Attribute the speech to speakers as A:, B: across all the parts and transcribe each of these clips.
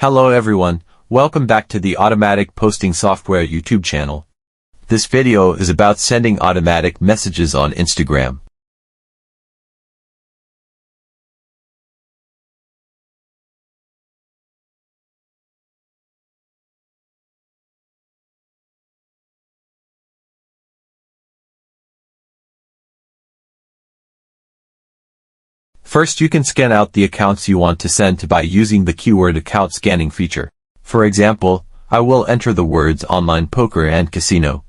A: Hello everyone, welcome back to the Automatic Posting Software YouTube channel. This video is about sending automatic messages on Instagram. First, you can scan out the accounts you want to send to by using the keyword account scanning feature. For example, I will enter the words online poker and casino.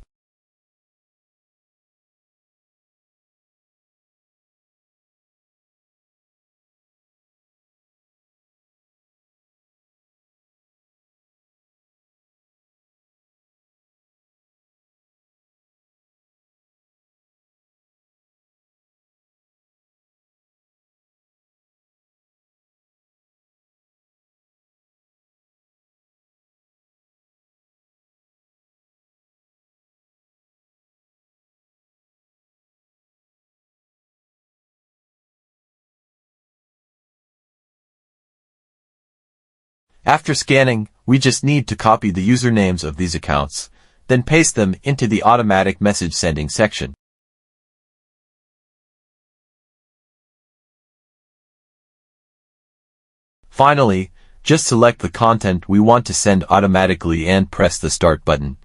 A: After scanning, we just need to copy the usernames of these accounts, then paste them into the automatic message sending section. Finally, just select the content we want to send automatically and press the start button.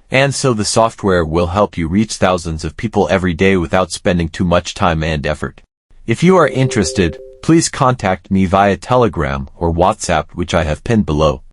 A: And so the software will help you reach thousands of people every day without spending too much time and effort. If you are interested, please contact me via Telegram or WhatsApp, which I have pinned below.